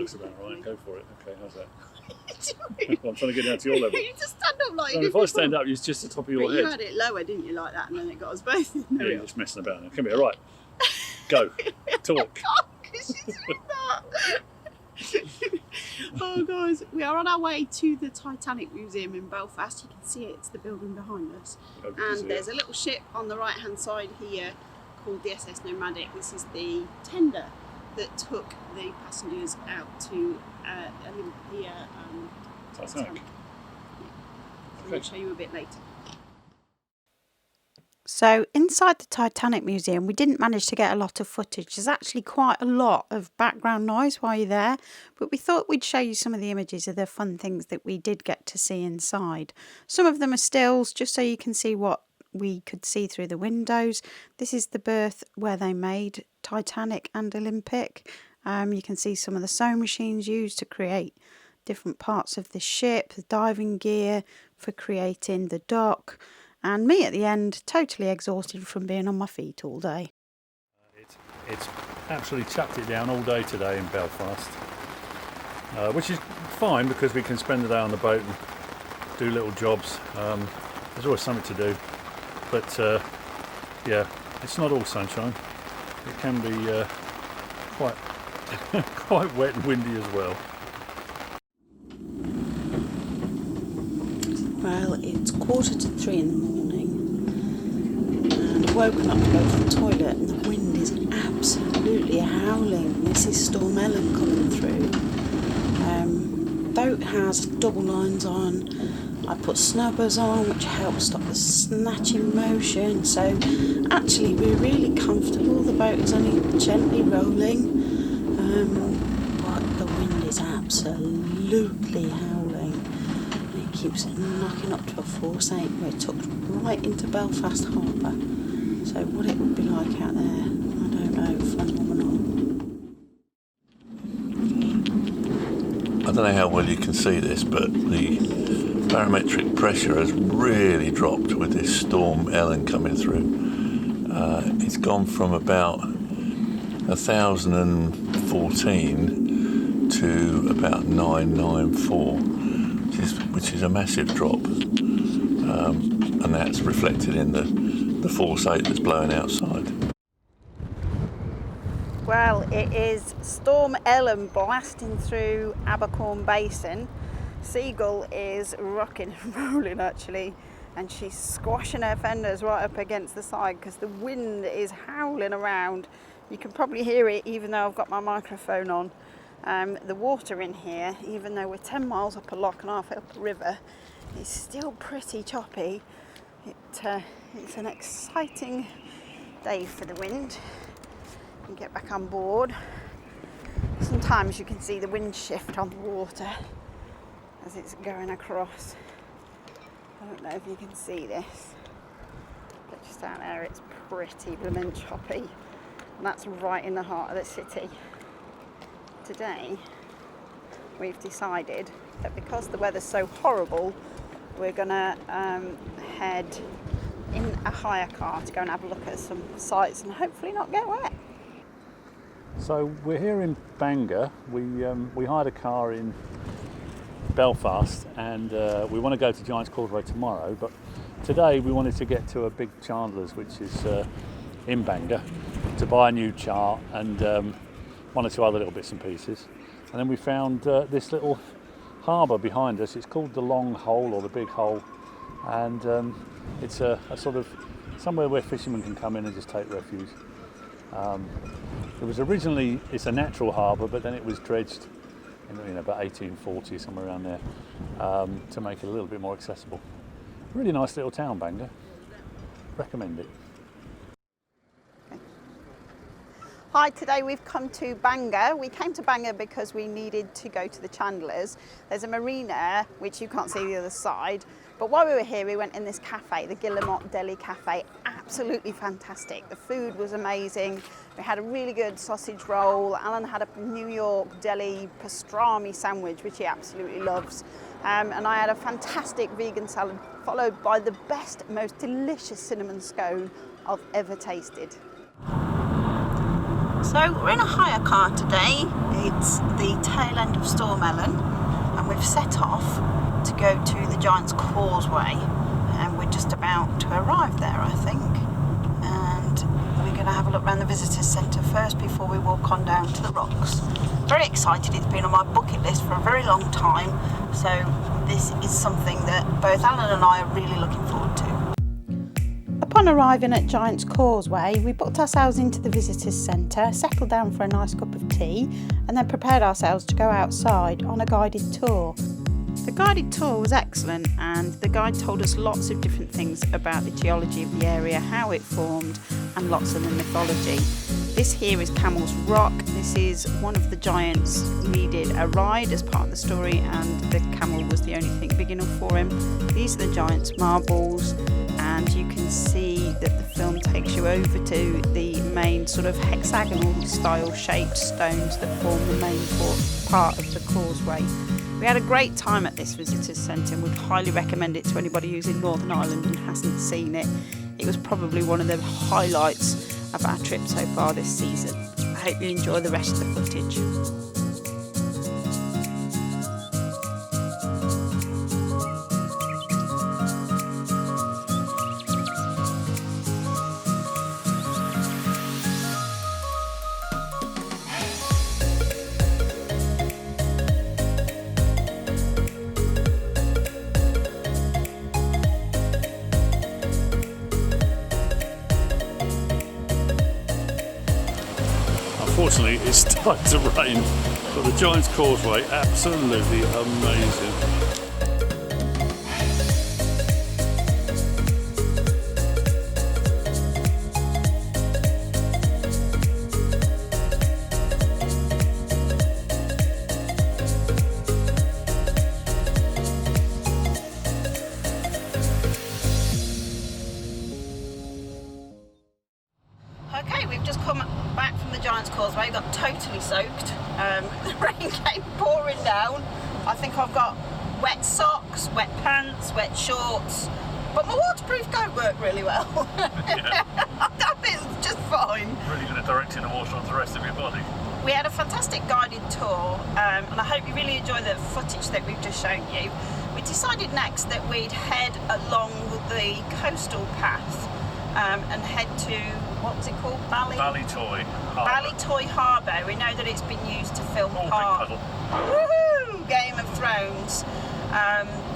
looks about right. Go for it. Okay, how's that? I'm trying to get down to your level. You just stand up like no, if I stand up, it's just the top of your head. You had it lower, didn't you, like that, and then it got us both in there. Yeah, you're just messing about now. Come here, right. Go. Talk. She's doing that. Oh, guys, we are on our way to the Titanic Museum in Belfast. You can see it, it's the building behind us. And there's a little ship on the right-hand side here called the SS Nomadic. This is the tender that took the passengers out to Olympia Titanic. I'm going to show you a bit later. So inside the Titanic Museum, we didn't manage to get a lot of footage. There's actually quite a lot of background noise while you're there, but we thought we'd show you some of the images of the fun things that we did get to see inside. Some of them are stills, just so you can see what we could see through the windows. This is the berth where they made Titanic and Olympic. You can see some of the sewing machines used to create different parts of the ship, the diving gear for creating the dock, and me at the end, totally exhausted from being on my feet all day. It's absolutely chucked it down all day today in Belfast, which is fine because we can spend the day on the boat and do little jobs. There's always something to do, but yeah, it's not all sunshine. It can be quite quite wet and windy as well. Well, it's 2:45 in the morning, and I've woken up to go to the toilet, and the wind is absolutely howling. This is Storm Ellen coming through. Boat has double lines on. I put snubbers on, which helps stop the snatching motion. So actually, we're really comfortable. The boat is only gently rolling, but the wind is absolutely howling. Keeps knocking up to a force 8. We're tucked right into Belfast harbour. So what it would be like out there, I don't know, phenomenal. I don't know how well you can see this, but the barometric pressure has really dropped with this Storm Ellen coming through. It's gone from about 1,014 to about 994. Which is a massive drop, and that's reflected in the force 8 that's blowing outside. Well, it is Storm Ellen blasting through Abercorn Basin. Seagull is rocking and rolling actually, and she's squashing her fenders right up against the side because the wind is howling around. You can probably hear it even though I've got my microphone on. The water in here, even though we're 10 miles up a loch and half up a river, is still pretty choppy. It's an exciting day for the wind. And get back on board. Sometimes you can see the wind shift on the water as it's going across. I don't know if you can see this, but just down there it's pretty blooming choppy, and that's right in the heart of the city. Today we've decided that because the weather's so horrible, we're gonna head in a hire car to go and have a look at some sights and hopefully not get wet. So we're here in Bangor. We hired a car in Belfast, and we want to go to Giants Causeway tomorrow, but today we wanted to get to a big Chandler's, which is in Bangor, to buy a new chart and one or two other little bits and pieces. And then we found this little harbour behind us. It's called the Long Hole or the Big Hole, and it's a sort of somewhere where fishermen can come in and just take refuge. It was originally, it's a natural harbour, but then it was dredged in about 1840, somewhere around there, to make it a little bit more accessible. Really nice little town, Bangor. Recommend it. Hi, today we've come to Bangor. We came to Bangor because we needed to go to the Chandlers. There's a marina, which you can't see the other side. But while we were here, we went in this cafe, the Guillemot Deli Cafe. Absolutely fantastic. The food was amazing. We had a really good sausage roll. Alan had a New York deli pastrami sandwich, which he absolutely loves. And I had a fantastic vegan salad, followed by the best, most delicious cinnamon scone I've ever tasted. So we're in a hire car today. It's the tail end of Storm Ellen, and we've set off to go to the Giants Causeway, and we're just about to arrive there, I think. And we're going to have a look around the visitors centre first before we walk on down to the rocks. Very excited. It's been on my bucket list for a very long time, so this is something that both Alan and I are really looking forward to. Upon arriving at Giants Causeway, we booked ourselves into the visitors centre, settled down for a nice cup of tea, and then prepared ourselves to go outside on a guided tour. The guided tour was excellent, and the guide told us lots of different things about the geology of the area, how it formed, and lots of the mythology. This here is Camel's Rock. This is one of the giants needed a ride as part of the story, and the camel was the only thing big enough for him. These are the giant's marbles, and you can see that the film takes you over to the main sort of hexagonal style shaped stones that form the main part of the causeway. We had a great time at this visitors centre and would highly recommend it to anybody who's in Northern Ireland and hasn't seen it. It was probably one of the highlights of our trip so far this season. I hope you enjoy the rest of the footage. Unfortunately, it's starting to rain, but the Giants Causeway, absolutely amazing. Okay, we've just come back from the Giants Causeway, got totally soaked. The rain came pouring down. I think I've got wet socks, wet pants, wet shorts, but my waterproof coat worked really well. Yeah. That bit's just fine. Really going to direct in the water onto the rest of your body. We had a fantastic guided tour, and I hope you really enjoy the footage that we've just shown you. We decided next that we'd head along the coastal path and head to, what was it called? Ballintoy Harbour. Ballintoy Harbour. We know that it's been used to film part Woohoo! Game of Thrones.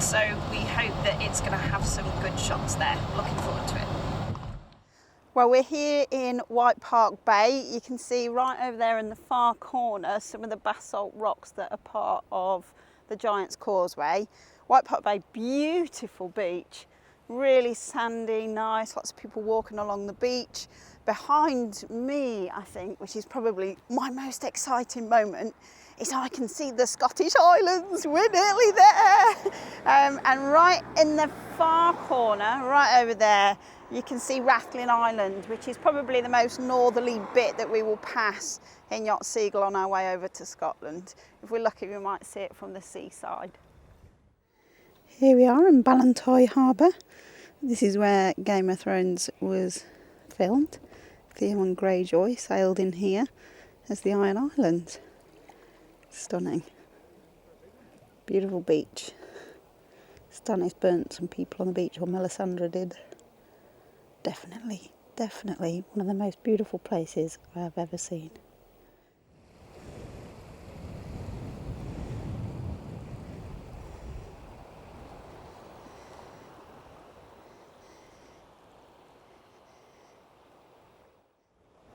So we hope that it's going to have some good shots there. Looking forward to it. Well, we're here in White Park Bay. You can see right over there in the far corner some of the basalt rocks that are part of the Giants Causeway. White Park Bay, beautiful beach. Really sandy, nice, lots of people walking along the beach. Behind me, I think, which is probably my most exciting moment, is I can see the Scottish Highlands. We're nearly there. And right in the far corner, right over there, you can see Rathlin Island, which is probably the most northerly bit that we will pass in Yacht Seagull on our way over to Scotland. If we're lucky, we might see it from the seaside. Here we are in Ballintoy Harbour. This is where Game of Thrones was filmed. Theon Greyjoy sailed in here as the Iron Islands. Stunning. Beautiful beach. Stannis burnt some people on the beach, or Melisandre did. Definitely one of the most beautiful places I have ever seen.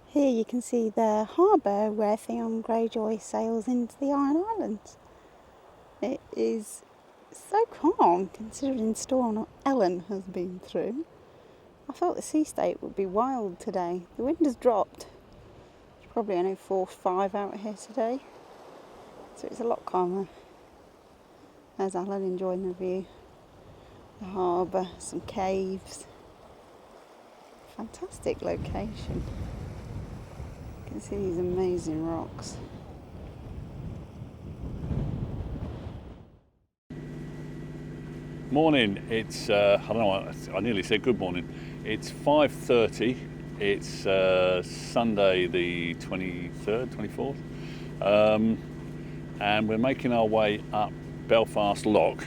Here you can see the harbour where Theon Greyjoy sails into the Iron Islands. It is so calm considering Storm Ellen has been through. I thought the sea state would be wild today. The wind has dropped. It's probably only 4 or 5 out here today, so it's a lot calmer. There's Alan enjoying the view. The harbour, some caves. Fantastic location. You can see these amazing rocks. Morning, it's, I don't know, I nearly said good morning. It's 5:30 It's Sunday the 23rd, 24th, and we're making our way up Belfast Lock.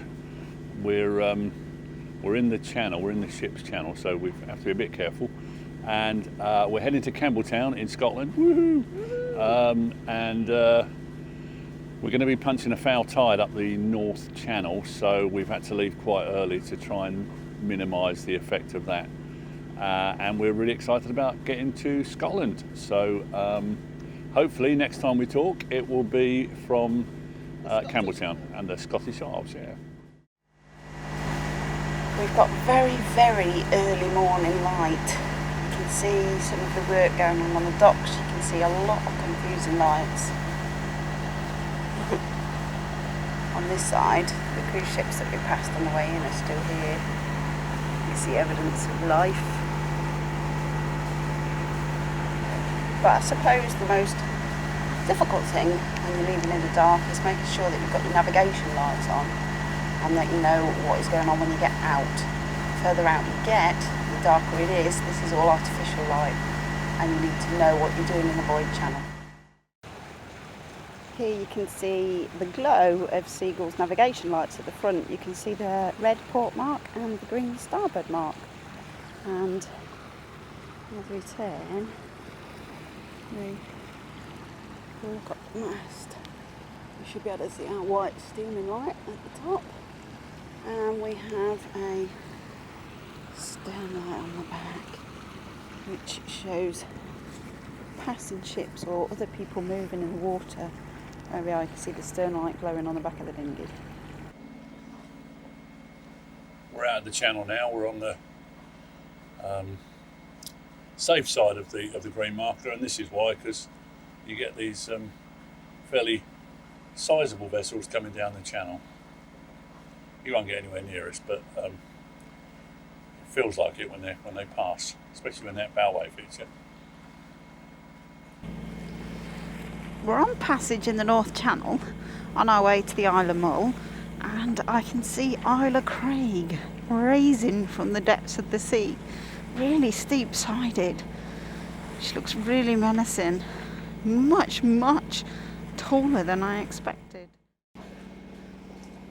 We're in the channel, we're in the ship's channel, so we have to be a bit careful. And we're heading to Campbelltown in Scotland. Woohoo! And we're going to be punching a foul tide up the North Channel, so we've had to leave quite early to try and minimise the effect of that. And we're really excited about getting to Scotland. So hopefully next time we talk, it will be from Campbelltown and the Scottish Isles. Yeah. We've got very, very early morning light. You can see some of the work going on the docks. You can see a lot of confusing lights. On this side, the cruise ships that we passed on the way in are still here. You see evidence of life. But I suppose the most difficult thing when you're leaving in the dark is making sure that you've got your navigation lights on and that you know what is going on when you get out. The further out you get, the darker it is. This is all artificial light, and you need to know what you're doing in the void channel. Here you can see the glow of Seagull's navigation lights at the front. You can see the red port mark and the green starboard mark. And as we turn, we look up the mast. You should be able to see our white steaming light at the top. And we have a stern light on the back, which shows passing ships or other people moving in the water. There we are, you can see the stern light glowing on the back of the dinghy. We're out of the channel now. We're on the safe side of the green marker, and this is why, because you get these fairly sizable vessels coming down the channel. You won't get anywhere near us, but it feels like it when they pass, especially when that bowway feature. We're on passage in the North Channel on our way to the Isle of Mull, and I can see Isle of Craig rising from the depths of the sea, really steep sided, which looks really menacing, much taller than I expected.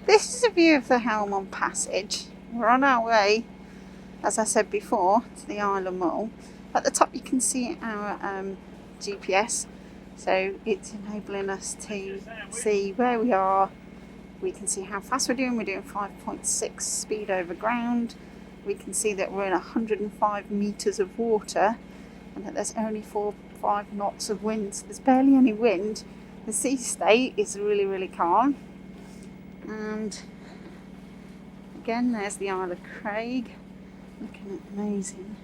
This is a view of the Helm on passage. We're on our way, as I said before, to the Isle of Mull. At the top you can see our GPS, so it's enabling us to see where we are. We can see how fast we're doing 5.6 speed over ground. We can see that we're in 105 metres of water and that there's only 4 or 5 knots of wind, so there's barely any wind. The sea state is really calm. And again, there's the Isle of Craig, looking amazing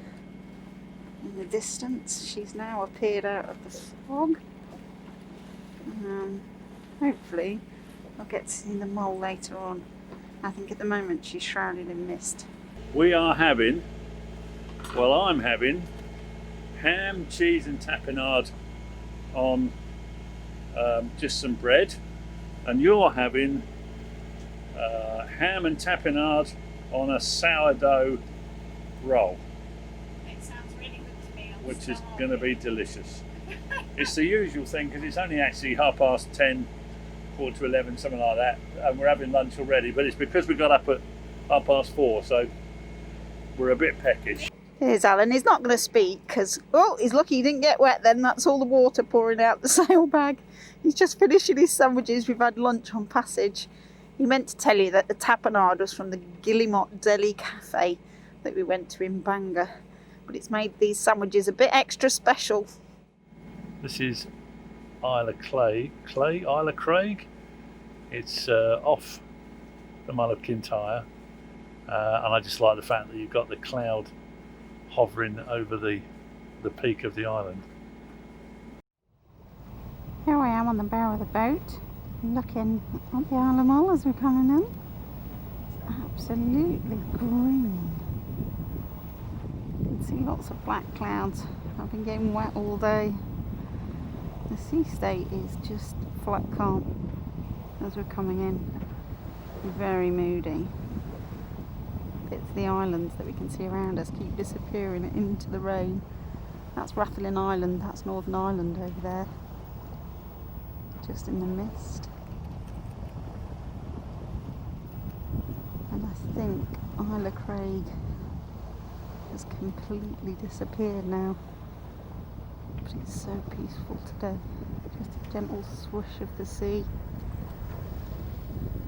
in the distance. She's now appeared out of the fog. Hopefully I'll get to see the Mull later on. I think at the moment she's shrouded in mist. We are having, well, I'm having ham, cheese and tapenade on just some bread, and you're having ham and tapenade on a sourdough roll. It sounds really good to me. Which is going to be delicious. It's the usual thing because it's only actually 10:30, 11:15, something like that, and we're having lunch already, but it's because we got up at 4:30, so we're a bit peckish. Here's Alan. He's not going to speak because, oh, he's lucky he didn't get wet then. That's all the water pouring out the sail bag. He's just finishing his sandwiches. We've had lunch on passage. He meant to tell you that the tapenade was from the Guillemot Deli Cafe that we went to in Bangor, but it's made these sandwiches a bit extra special. This is Isle of Craig. It's off the Mull of Kintyre, and I just like the fact that you've got the cloud hovering over the peak of the island. Here I am on the bow of the boat, looking at the Isle of Mull as we're coming in. It's absolutely green. You can see lots of black clouds. I've been getting wet all day. The sea state is just flat calm as we're coming in. Very moody. Bits of the islands that we can see around us keep disappearing into the rain. That's Rathlin Island, that's Northern Ireland over there, just in the mist. And I think Isla Craig has completely disappeared now, but it's so peaceful today, just a gentle swoosh of the sea.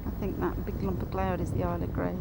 I think that big lump of cloud is the Isle of Graig.